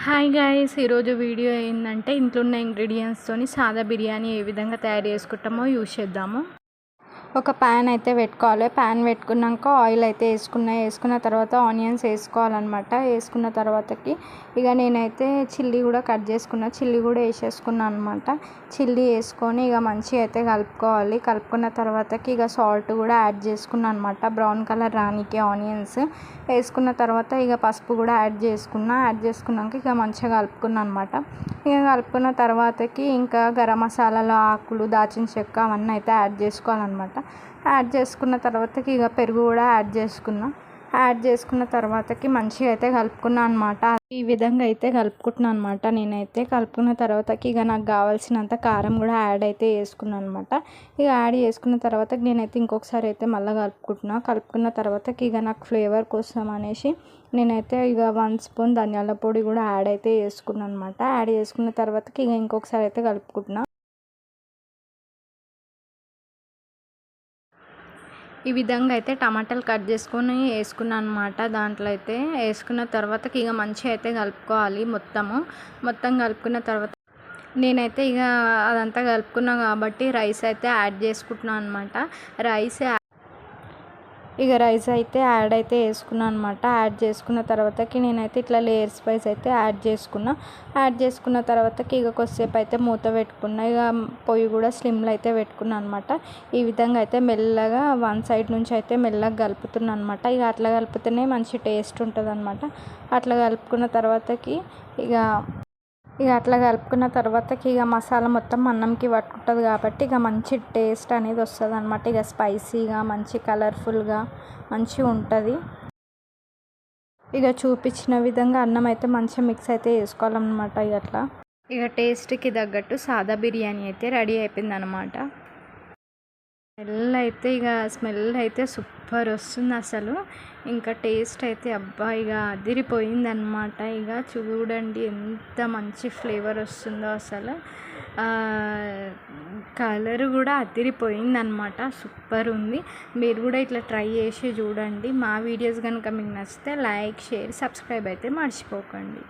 Hi guys, ఈరోజు video ఏంటంటే ఇంట్లో ఉన్న ఇంగ్రీడియంట్స్తోని సాదా బిర్యానీ ఏ విధంగా తయారు చేసుకుంటామో యూజ్ చేద్దాము. ఒక ప్యాన్ అయితే పెట్టుకోవాలి. ప్యాన్ పెట్టుకున్నాక ఆయిల్ అయితే వేసుకున్న తర్వాత ఆనియన్స్ వేసుకోవాలన్నమాట. వేసుకున్న తర్వాతకి ఇక నేనైతే చిల్లీ కూడా కట్ చేసుకున్నా, చిల్లీ కూడా వేసేసుకున్నాను అనమాట. చిల్లీ వేసుకొని ఇక మంచిగా అయితే కలుపుకోవాలి. కలుపుకున్న తర్వాతకి ఇక సాల్ట్ కూడా యాడ్ చేసుకున్నాను అనమాట, బ్రౌన్ కలర్ రానికి. ఆనియన్స్ వేసుకున్న తర్వాత ఇక పసుపు కూడా యాడ్ చేసుకున్నాక ఇక మంచిగా కలుపుకున్నాను అనమాట. ఇక కలుపుకున్న తర్వాతకి ఇంకా గరం మసాలాలు, ఆకులు, దాచిన చెక్క అవన్నీ అయితే యాడ్ చేసుకోవాలన్నమాట. యాడ్ చేసుకున్న తర్వాతకి ఇక పెరుగు కూడా యాడ్ చేసుకున్న తర్వాతకి మంచిగా అయితే కలుపుకున్నాను అనమాట. ఈ విధంగా అయితే కలుపుకుంటున్నాను అనమాట. నేనైతే కలుపుకున్న తర్వాతకి ఇక నాకు కావాల్సినంత కారం కూడా యాడ్ అయితే చేసుకున్నాను అనమాట. ఇక యాడ్ చేసుకున్న తర్వాత నేనైతే ఇంకొకసారి అయితే మళ్ళీ కలుపుకున్న తర్వాతకి ఇక నాకు ఫ్లేవర్ కోసం అనేసి నేనైతే ఇక 1 స్పూన్ ధనియాల పొడి కూడా యాడ్ అయితే చేసుకున్నాను అనమాట. యాడ్ చేసుకున్న తర్వాతకి ఇక ఇంకొకసారి అయితే కలుపుకుంటున్నా. ఈ విధంగా అయితే టమాటాలు కట్ చేసుకొని వేసుకున్నాను అనమాట. దాంట్లో అయితే వేసుకున్న తర్వాతకి ఇక మంచిగా అయితే కలుపుకోవాలి. మొత్తం కలుపుకున్న తర్వాత నేనైతే ఇక అదంతా కలుపుకున్నా కాబట్టి రైస్ అయితే యాడ్ చేసుకుంటున్నాను అనమాట. రైస్ అయితే యాడ్ అయితే వేసుకున్నాను అనమాట. యాడ్ చేసుకున్న తర్వాతకి నేనైతే ఇట్లా లేయర్స్ వైజ్ అయితే యాడ్ చేసుకున్న తర్వాతకి ఇక కొద్దిసేపు అయితే మూత పెట్టుకున్నా. ఇక పొయ్యి కూడా స్లిమ్లో అయితే పెట్టుకున్నాను అనమాట. ఈ విధంగా అయితే మెల్లగా 1 సైడ్ నుంచి అయితే మెల్లగా కలుపుతున్నాను అనమాట. ఇక అట్లా కలిపితేనే మంచి టేస్ట్ ఉంటుంది అనమాట. అట్లా కలుపుకున్న తర్వాతకి అట్లా కలుపుకున్న తర్వాతకి ఇక మసాలా మొత్తం అన్నంకి పట్టుకుంటుంది కాబట్టి ఇక మంచి టేస్ట్ అనేది వస్తుంది అనమాట. ఇక స్పైసీగా మంచి కలర్ఫుల్గా మంచిగా ఉంటుంది. ఇక చూపించిన విధంగా అన్నం అయితే మంచిగా మిక్స్ అయితే వేసుకోవాలన్నమాట. ఇక టేస్ట్కి తగ్గట్టు సాదా బిర్యానీ అయితే రెడీ అయిపోయింది అనమాట. స్మెల్ అయితే సూపర్ వస్తుంది అసలు. ఇంకా టేస్ట్ అయితే అబ్బా ఇక అదిరిపోయిందనమాట. ఇక చూడండి ఎంత మంచి ఫ్లేవర్ వస్తుందో అసలు. కలర్ కూడా అదిరిపోయిందనమాట, సూపర్ ఉంది. మీరు కూడా ఇట్లా ట్రై చేసి చూడండి. మా వీడియోస్ కనుక మీకు నచ్చితే లైక్, షేర్, సబ్స్క్రైబ్ అయితే మర్చిపోకండి.